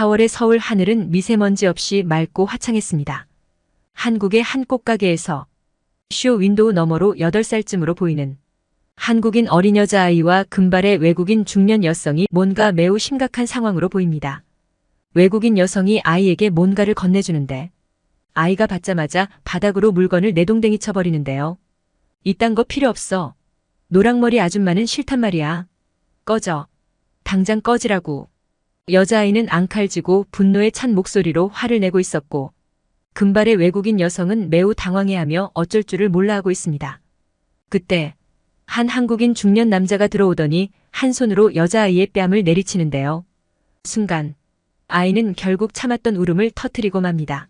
4월의 서울 하늘은 미세먼지 없이 맑고 화창했습니다. 한국의 한 꽃가게에서 쇼 윈도우 너머로 8살쯤으로 보이는 한국인 어린 여자아이와 금발의 외국인 중년 여성이 뭔가 매우 심각한 상황으로 보입니다. 외국인 여성이 아이에게 뭔가를 건네주는데 아이가 받자마자 바닥으로 물건을 내동댕이 쳐버리는데요. 이딴 거 필요 없어. 노랑머리 아줌마는 싫단 말이야. 꺼져. 당장 꺼지라고. 여자아이는 앙칼지고 분노에 찬 목소리로 화를 내고 있었고 금발의 외국인 여성은 매우 당황해하며 어쩔 줄을 몰라 하고 있습니다. 그때 한 한국인 중년 남자가 들어오더니 한 손으로 여자아이의 뺨을 내리치는데요. 순간 아이는 결국 참았던 울음을 터뜨리고 맙니다.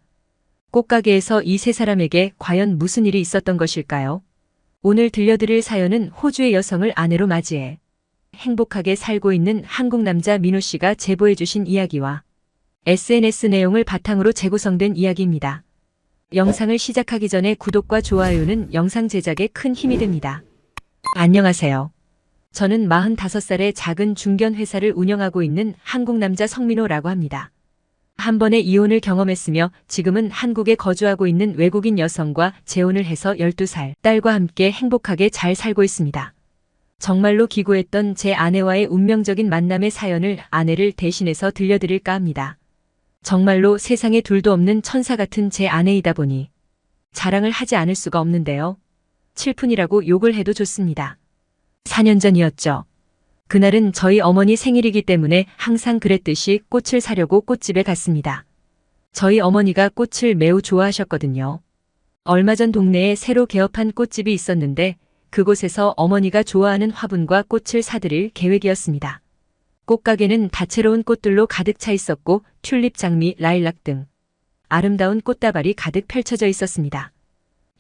꽃가게에서 이 세 사람에게 과연 무슨 일이 있었던 것일까요? 오늘 들려드릴 사연은 호주의 여성을 아내로 맞이해 행복하게 살고 있는 한국 남자 민호 씨가 제보해 주신 이야기와 SNS 내용을 바탕으로 재구성된 이야기입니다. 영상을 시작하기 전에 구독과 좋아요는 영상 제작에 큰 힘이 됩니다. 안녕하세요. 저는 45살의 작은 중견 회사를 운영하고 있는 한국 남자 성민호라고 합니다. 한 번의 이혼을 경험했으며 지금은 한국에 거주하고 있는 외국인 여성과 재혼을 해서 12살 딸과 함께 행복하게 잘 살고 있습니다. 정말로 기구했던 제 아내와의 운명적인 만남의 사연을 아내를 대신해서 들려드릴까 합니다. 정말로 세상에 둘도 없는 천사 같은 제 아내이다 보니 자랑을 하지 않을 수가 없는데요. 칠푼이라고 욕을 해도 좋습니다. 4년 전이었죠. 그날은 저희 어머니 생일이기 때문에 항상 그랬듯이 꽃을 사려고 꽃집에 갔습니다. 저희 어머니가 꽃을 매우 좋아하셨거든요. 얼마 전 동네에 새로 개업한 꽃집이 있었는데 그곳에서 어머니가 좋아하는 화분과 꽃을 사드릴 계획이었습니다. 꽃가게는 다채로운 꽃들로 가득 차 있었고 튤립, 장미, 라일락 등 아름다운 꽃다발이 가득 펼쳐져 있었습니다.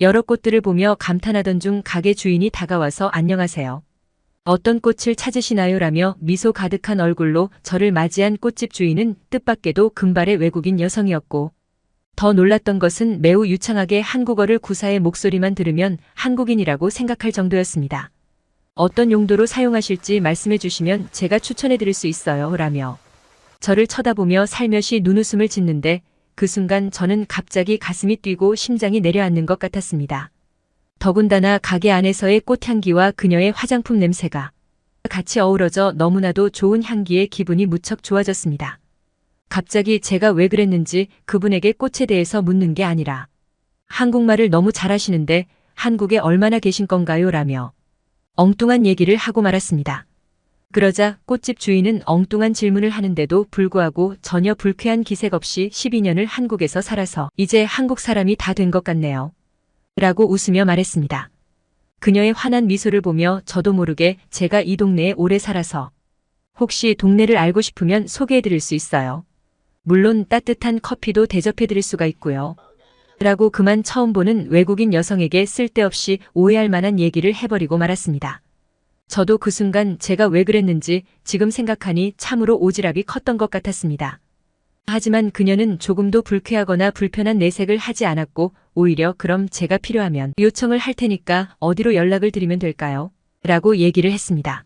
여러 꽃들을 보며 감탄하던 중 가게 주인이 다가와서 안녕하세요. 어떤 꽃을 찾으시나요? 라며 미소 가득한 얼굴로 저를 맞이한 꽃집 주인은 뜻밖에도 금발의 외국인 여성이었고 더 놀랐던 것은 매우 유창하게 한국어를 구사해 목소리만 들으면 한국인이라고 생각할 정도였습니다. 어떤 용도로 사용하실지 말씀해 주시면 제가 추천해 드릴 수 있어요. 라며 저를 쳐다보며 살며시 눈웃음을 짓는데 그 순간 저는 갑자기 가슴이 뛰고 심장이 내려앉는 것 같았습니다. 더군다나 가게 안에서의 꽃향기와 그녀의 화장품 냄새가 같이 어우러져 너무나도 좋은 향기에 기분이 무척 좋아졌습니다. 갑자기 제가 왜 그랬는지 그분에게 꽃에 대해서 묻는 게 아니라 한국말을 너무 잘하시는데 한국에 얼마나 계신 건가요? 라며 엉뚱한 얘기를 하고 말았습니다. 그러자 꽃집 주인은 엉뚱한 질문을 하는데도 불구하고 전혀 불쾌한 기색 없이 12년을 한국에서 살아서 이제 한국 사람이 다 된 것 같네요. 라고 웃으며 말했습니다. 그녀의 환한 미소를 보며 저도 모르게 제가 이 동네에 오래 살아서 혹시 동네를 알고 싶으면 소개해 드릴 수 있어요. 물론 따뜻한 커피도 대접해 드릴 수가 있고요. 라고 그만 처음 보는 외국인 여성에게 쓸데없이 오해할 만한 얘기를 해버리고 말았습니다. 저도 그 순간 제가 왜 그랬는지 지금 생각하니 참으로 오지랖이 컸던 것 같았습니다. 하지만 그녀는 조금도 불쾌하거나 불편한 내색을 하지 않았고 오히려 그럼 제가 필요하면 요청을 할 테니까 어디로 연락을 드리면 될까요? 라고 얘기를 했습니다.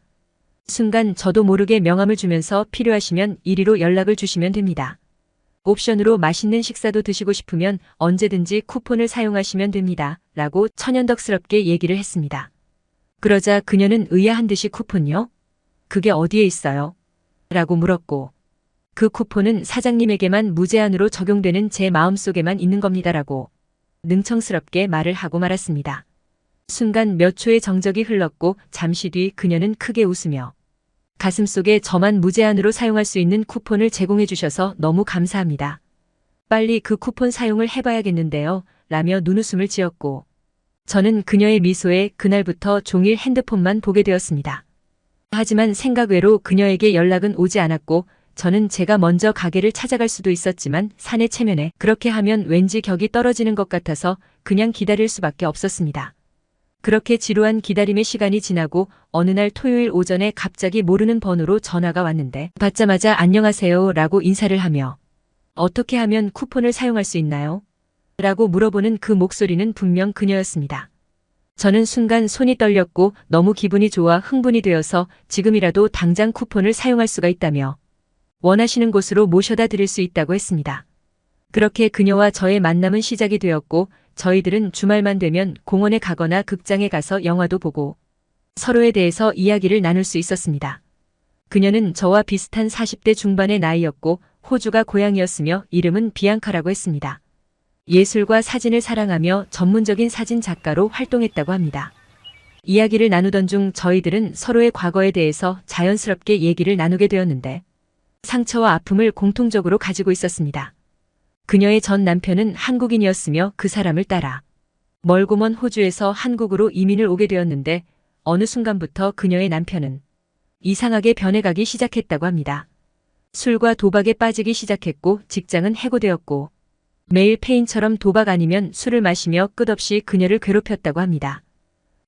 순간 저도 모르게 명함을 주면서 필요하시면 이리로 연락을 주시면 됩니다. 옵션으로 맛있는 식사도 드시고 싶으면 언제든지 쿠폰을 사용하시면 됩니다. 라고 천연덕스럽게 얘기를 했습니다. 그러자 그녀는 의아한 듯이 쿠폰요? 그게 어디에 있어요? 라고 물었고 그 쿠폰은 사장님에게만 무제한으로 적용되는 제 마음속에만 있는 겁니다라고 능청스럽게 말을 하고 말았습니다. 순간 몇 초의 정적이 흘렀고 잠시 뒤 그녀는 크게 웃으며 가슴속에 저만 무제한으로 사용할 수 있는 쿠폰을 제공해 주셔서 너무 감사합니다. 빨리 그 쿠폰 사용을 해봐야겠는데요. 라며 눈웃음을 지었고 저는 그녀의 미소에 그날부터 종일 핸드폰만 보게 되었습니다. 하지만 생각 외로 그녀에게 연락은 오지 않았고 저는 제가 먼저 가게를 찾아갈 수도 있었지만 사내 체면에 그렇게 하면 왠지 격이 떨어지는 것 같아서 그냥 기다릴 수밖에 없었습니다. 그렇게 지루한 기다림의 시간이 지나고 어느 날 토요일 오전에 갑자기 모르는 번호로 전화가 왔는데 받자마자 안녕하세요 라고 인사를 하며 어떻게 하면 쿠폰을 사용할 수 있나요? 라고 물어보는 그 목소리는 분명 그녀였습니다. 저는 순간 손이 떨렸고 너무 기분이 좋아 흥분이 되어서 지금이라도 당장 쿠폰을 사용할 수가 있다며 원하시는 곳으로 모셔다 드릴 수 있다고 했습니다. 그렇게 그녀와 저의 만남은 시작이 되었고 저희들은 주말만 되면 공원에 가거나 극장에 가서 영화도 보고 서로에 대해서 이야기를 나눌 수 있었습니다. 그녀는 저와 비슷한 40대 중반의 나이였고 호주가 고향이었으며 이름은 비앙카라고 했습니다. 예술과 사진을 사랑하며 전문적인 사진 작가로 활동했다고 합니다. 이야기를 나누던 중 저희들은 서로의 과거에 대해서 자연스럽게 얘기를 나누게 되었는데 상처와 아픔을 공통적으로 가지고 있었습니다. 그녀의 전 남편은 한국인이었으며 그 사람을 따라 멀고 먼 호주에서 한국으로 이민을 오게 되었는데 어느 순간부터 그녀의 남편은 이상하게 변해가기 시작했다고 합니다. 술과 도박에 빠지기 시작했고 직장은 해고되었고 매일 페인처럼 도박 아니면 술을 마시며 끝없이 그녀를 괴롭혔다고 합니다.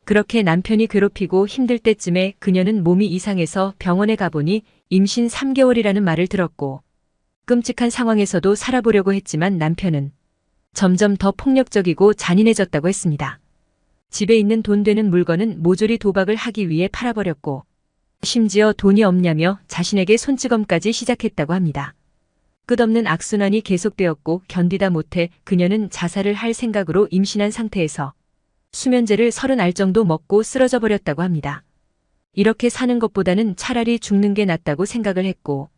그렇게 남편이 괴롭히고 힘들 때쯤에 그녀는 몸이 이상해서 병원에 가보니 임신 3개월이라는 말을 들었고 끔찍한 상황에서도 살아보려고 했지만 남편은 점점 더 폭력적이고 잔인해졌다고 했습니다. 집에 있는 돈 되는 물건은 모조리 도박을 하기 위해 팔아버렸고 심지어 돈이 없냐며 자신에게 손찌검까지 시작했다고 합니다. 끝없는 악순환이 계속되었고 견디다 못해 그녀는 자살을 할 생각으로 임신한 상태에서 수면제를 30알 정도 먹고 쓰러져 버렸다고 합니다. 이렇게 사는 것보다는 차라리 죽는 게 낫다고 생각을 했고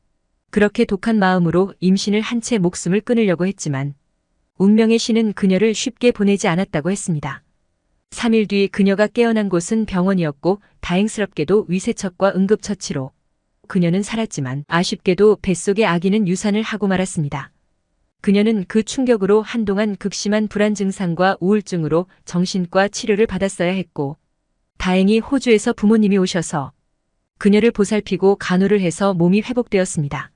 그렇게 독한 마음으로 임신을 한 채 목숨을 끊으려고 했지만 운명의 신은 그녀를 쉽게 보내지 않았다고 했습니다. 3일 뒤 그녀가 깨어난 곳은 병원이었고 다행스럽게도 위세척과 응급처치로 그녀는 살았지만 아쉽게도 뱃속의 아기는 유산을 하고 말았습니다. 그녀는 그 충격으로 한동안 극심한 불안 증상과 우울증으로 정신과 치료를 받았어야 했고 다행히 호주에서 부모님이 오셔서 그녀를 보살피고 간호를 해서 몸이 회복되었습니다.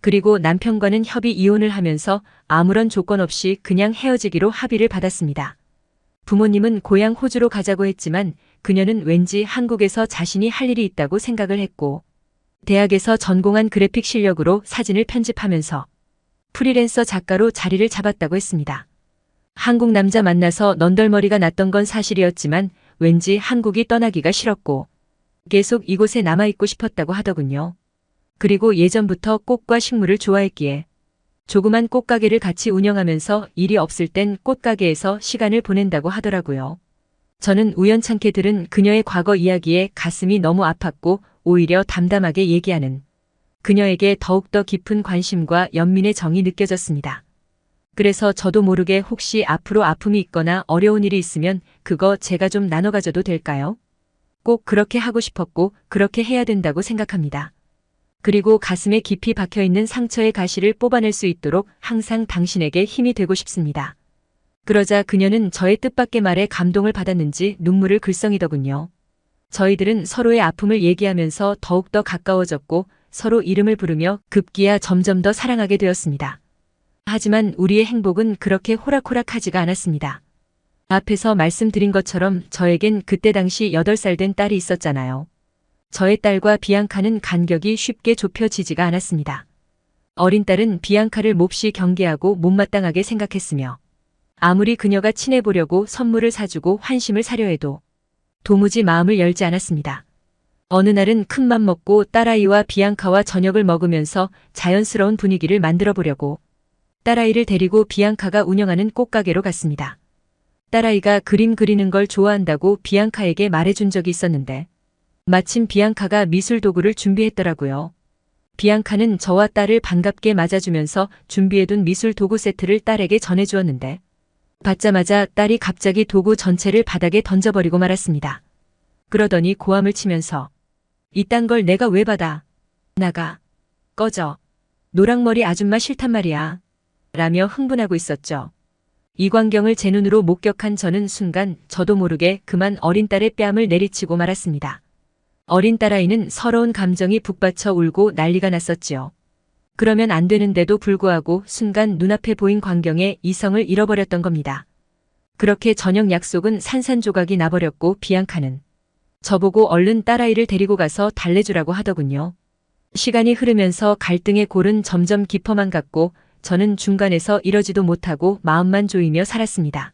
그리고 남편과는 협의 이혼을 하면서 아무런 조건 없이 그냥 헤어지기로 합의를 받았습니다. 부모님은 고향 호주로 가자고 했지만 그녀는 왠지 한국에서 자신이 할 일이 있다고 생각을 했고 대학에서 전공한 그래픽 실력으로 사진을 편집하면서 프리랜서 작가로 자리를 잡았다고 했습니다. 한국 남자 만나서 넌덜머리가 났던 건 사실이었지만 왠지 한국이 떠나기가 싫었고 계속 이곳에 남아있고 싶었다고 하더군요. 그리고 예전부터 꽃과 식물을 좋아했기에 조그만 꽃가게를 같이 운영하면서 일이 없을 땐 꽃가게에서 시간을 보낸다고 하더라고요. 저는 우연찮게 들은 그녀의 과거 이야기에 가슴이 너무 아팠고 오히려 담담하게 얘기하는 그녀에게 더욱더 깊은 관심과 연민의 정이 느껴졌습니다. 그래서 저도 모르게 혹시 앞으로 아픔이 있거나 어려운 일이 있으면 그거 제가 좀 나눠 가져도 될까요? 꼭 그렇게 하고 싶었고 그렇게 해야 된다고 생각합니다. 그리고 가슴에 깊이 박혀있는 상처의 가시를 뽑아낼 수 있도록 항상 당신에게 힘이 되고 싶습니다. 그러자 그녀는 저의 뜻밖의 말에 감동을 받았는지 눈물을 글썽이더군요. 저희들은 서로의 아픔을 얘기하면서 더욱더 가까워졌고 서로 이름을 부르며 급기야 점점 더 사랑하게 되었습니다. 하지만 우리의 행복은 그렇게 호락호락하지가 않았습니다. 앞에서 말씀드린 것처럼 저에겐 그때 당시 8살 된 딸이 있었잖아요. 저의 딸과 비앙카는 간격이 쉽게 좁혀지지가 않았습니다. 어린 딸은 비앙카를 몹시 경계하고 못마땅하게 생각했으며 아무리 그녀가 친해보려고 선물을 사주고 환심을 사려 해도 도무지 마음을 열지 않았습니다. 어느 날은 큰맘 먹고 딸아이와 비앙카와 저녁을 먹으면서 자연스러운 분위기를 만들어 보려고 딸아이를 데리고 비앙카가 운영하는 꽃가게로 갔습니다. 딸아이가 그림 그리는 걸 좋아한다고 비앙카에게 말해준 적이 있었는데 마침 비앙카가 미술 도구를 준비했더라고요. 비앙카는 저와 딸을 반갑게 맞아주면서 준비해둔 미술 도구 세트를 딸에게 전해주었는데 받자마자 딸이 갑자기 도구 전체를 바닥에 던져버리고 말았습니다. 그러더니 고함을 치면서 이딴 걸 내가 왜 받아? 나가. 꺼져. 노랑머리 아줌마 싫단 말이야. 라며 흥분하고 있었죠. 이 광경을 제 눈으로 목격한 저는 순간 저도 모르게 그만 어린 딸의 뺨을 내리치고 말았습니다. 어린 딸아이는 서러운 감정이 북받쳐 울고 난리가 났었지요. 그러면 안 되는데도 불구하고 순간 눈앞에 보인 광경에 이성을 잃어버렸던 겁니다. 그렇게 저녁 약속은 산산조각이 나버렸고 비앙카는 저보고 얼른 딸아이를 데리고 가서 달래주라고 하더군요. 시간이 흐르면서 갈등의 골은 점점 깊어만 갔고 저는 중간에서 이러지도 못하고 마음만 조이며 살았습니다.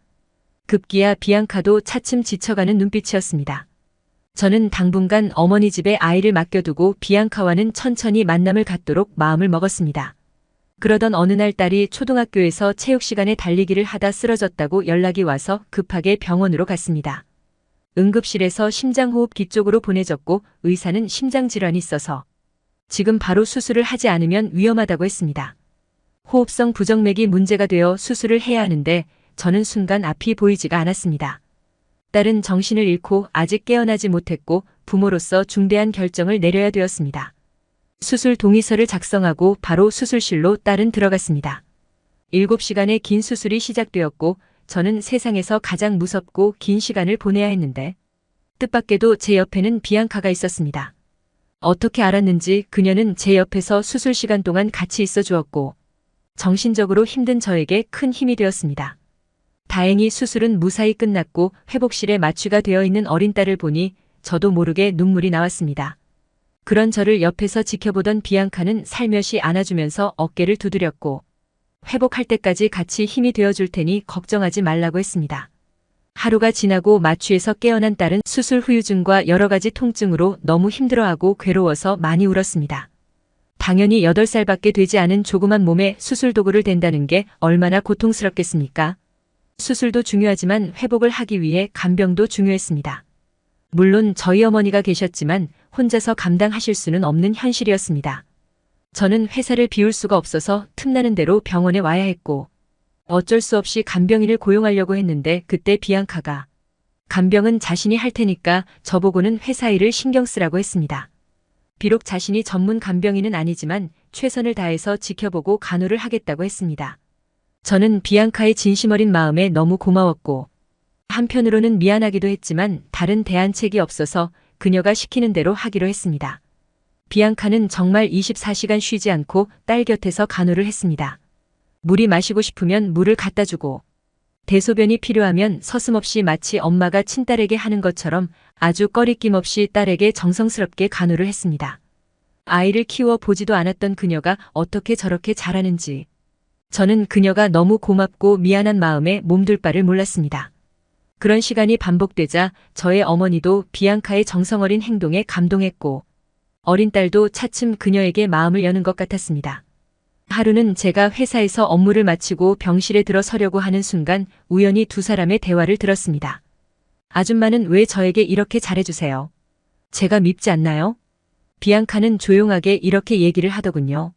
급기야 비앙카도 차츰 지쳐가는 눈빛이었습니다. 저는 당분간 어머니 집에 아이를 맡겨두고 비앙카와는 천천히 만남을 갖도록 마음을 먹었습니다. 그러던 어느 날 딸이 초등학교에서 체육 시간에 달리기를 하다 쓰러졌다고 연락이 와서 급하게 병원으로 갔습니다. 응급실에서 심장호흡기 쪽으로 보내졌고 의사는 심장질환이 있어서 지금 바로 수술을 하지 않으면 위험하다고 했습니다. 호흡성 부정맥이 문제가 되어 수술을 해야 하는데 저는 순간 앞이 보이지가 않았습니다. 딸은 정신을 잃고 아직 깨어나지 못했고 부모로서 중대한 결정을 내려야 되었습니다. 수술 동의서를 작성하고 바로 수술실로 딸은 들어갔습니다. 7시간의 긴 수술이 시작되었고 저는 세상에서 가장 무섭고 긴 시간을 보내야 했는데 뜻밖에도 제 옆에는 비앙카가 있었습니다. 어떻게 알았는지 그녀는 제 옆에서 수술 시간 동안 같이 있어 주었고 정신적으로 힘든 저에게 큰 힘이 되었습니다. 다행히 수술은 무사히 끝났고 회복실에 마취가 되어 있는 어린 딸을 보니 저도 모르게 눈물이 나왔습니다. 그런 저를 옆에서 지켜보던 비앙카는 살며시 안아주면서 어깨를 두드렸고 회복할 때까지 같이 힘이 되어줄 테니 걱정하지 말라고 했습니다. 하루가 지나고 마취에서 깨어난 딸은 수술 후유증과 여러 가지 통증으로 너무 힘들어하고 괴로워서 많이 울었습니다. 당연히 8살밖에 되지 않은 조그만 몸에 수술 도구를 댄다는 게 얼마나 고통스럽겠습니까? 수술도 중요하지만 회복을 하기 위해 간병도 중요했습니다. 물론 저희 어머니가 계셨지만 혼자서 감당하실 수는 없는 현실이었습니다. 저는 회사를 비울 수가 없어서 틈나는 대로 병원에 와야 했고 어쩔 수 없이 간병인을 고용하려고 했는데 그때 비앙카가 간병은 자신이 할 테니까 저보고는 회사 일을 신경 쓰라고 했습니다. 비록 자신이 전문 간병인은 아니지만 최선을 다해서 지켜보고 간호를 하겠다고 했습니다. 저는 비앙카의 진심 어린 마음에 너무 고마웠고 한편으로는 미안하기도 했지만 다른 대안책이 없어서 그녀가 시키는 대로 하기로 했습니다. 비앙카는 정말 24시간 쉬지 않고 딸 곁에서 간호를 했습니다. 물이 마시고 싶으면 물을 갖다 주고 대소변이 필요하면 서슴없이 마치 엄마가 친딸에게 하는 것처럼 아주 꺼리낌 없이 딸에게 정성스럽게 간호를 했습니다. 아이를 키워 보지도 않았던 그녀가 어떻게 저렇게 잘하는지 저는 그녀가 너무 고맙고 미안한 마음에 몸둘 바를 몰랐습니다. 그런 시간이 반복되자 저의 어머니도 비앙카의 정성어린 행동에 감동했고 어린 딸도 차츰 그녀에게 마음을 여는 것 같았습니다. 하루는 제가 회사에서 업무를 마치고 병실에 들어서려고 하는 순간 우연히 두 사람의 대화를 들었습니다. 아줌마는 왜 저에게 이렇게 잘해주세요? 제가 밉지 않나요? 비앙카는 조용하게 이렇게 얘기를 하더군요.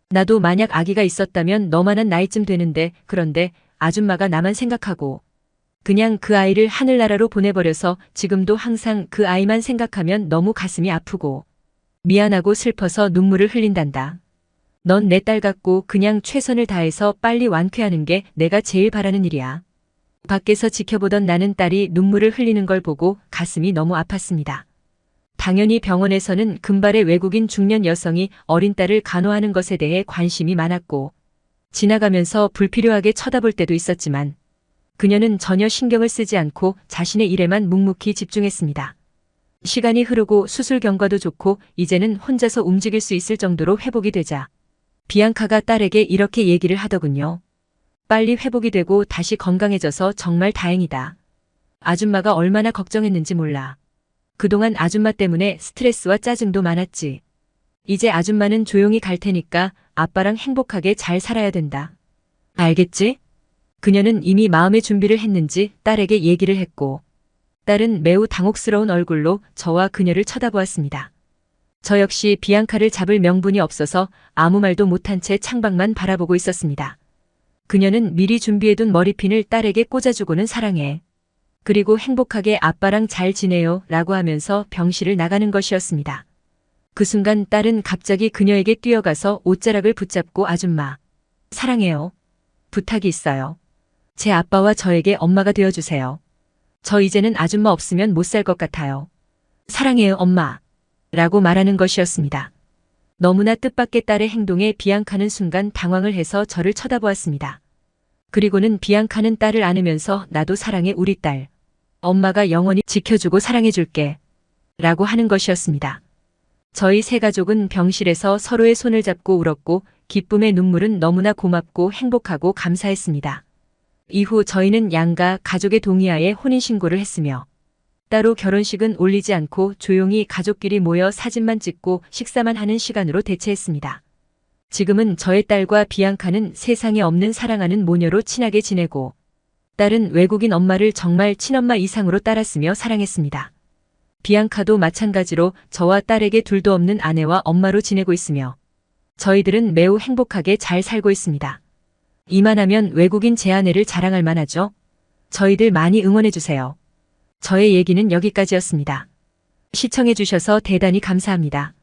나도 만약 아기가 있었다면 너만한 나이쯤 되는데 그런데 아줌마가 나만 생각하고 그냥 그 아이를 하늘나라로 보내버려서 지금도 항상 그 아이만 생각하면 너무 가슴이 아프고 미안하고 슬퍼서 눈물을 흘린단다. 넌 내 딸 같고 그냥 최선을 다해서 빨리 완쾌하는 게 내가 제일 바라는 일이야. 밖에서 지켜보던 나는 딸이 눈물을 흘리는 걸 보고 가슴이 너무 아팠습니다. 당연히 병원에서는 금발의 외국인 중년 여성이 어린 딸을 간호하는 것에 대해 관심이 많았고 지나가면서 불필요하게 쳐다볼 때도 있었지만 그녀는 전혀 신경을 쓰지 않고 자신의 일에만 묵묵히 집중했습니다. 시간이 흐르고 수술 경과도 좋고 이제는 혼자서 움직일 수 있을 정도로 회복이 되자 비앙카가 딸에게 이렇게 얘기를 하더군요. 빨리 회복이 되고 다시 건강해져서 정말 다행이다. 아줌마가 얼마나 걱정했는지 몰라. 그동안 아줌마 때문에 스트레스와 짜증도 많았지. 이제 아줌마는 조용히 갈 테니까 아빠랑 행복하게 잘 살아야 된다. 알겠지? 그녀는 이미 마음의 준비를 했는지 딸에게 얘기를 했고 딸은 매우 당혹스러운 얼굴로 저와 그녀를 쳐다보았습니다. 저 역시 비앙카를 잡을 명분이 없어서 아무 말도 못한 채 창밖만 바라보고 있었습니다. 그녀는 미리 준비해둔 머리핀을 딸에게 꽂아주고는 사랑해. 그리고 행복하게 아빠랑 잘 지내요 라고 하면서 병실을 나가는 것이었습니다. 그 순간 딸은 갑자기 그녀에게 뛰어가서 옷자락을 붙잡고 아줌마, 사랑해요. 부탁이 있어요. 제 아빠와 저에게 엄마가 되어주세요. 저 이제는 아줌마 없으면 못 살 것 같아요. 사랑해요 엄마. 라고 말하는 것이었습니다. 너무나 뜻밖의 딸의 행동에 비앙카는 순간 당황을 해서 저를 쳐다보았습니다. 그리고는 비앙카는 딸을 안으면서 나도 사랑해 우리 딸. 엄마가 영원히 지켜주고 사랑해줄게. 라고 하는 것이었습니다. 저희 세 가족은 병실에서 서로의 손을 잡고 울었고 기쁨의 눈물은 너무나 고맙고 행복하고 감사했습니다. 이후 저희는 양가 가족의 동의하에 혼인신고를 했으며 따로 결혼식은 올리지 않고 조용히 가족끼리 모여 사진만 찍고 식사만 하는 시간으로 대체했습니다. 지금은 저의 딸과 비앙카는 세상에 없는 사랑하는 모녀로 친하게 지내고, 딸은 외국인 엄마를 정말 친엄마 이상으로 따랐으며 사랑했습니다. 비앙카도 마찬가지로 저와 딸에게 둘도 없는 아내와 엄마로 지내고 있으며, 저희들은 매우 행복하게 잘 살고 있습니다. 이만하면 외국인 제 아내를 자랑할 만하죠? 저희들 많이 응원해주세요. 저의 얘기는 여기까지였습니다. 시청해주셔서 대단히 감사합니다.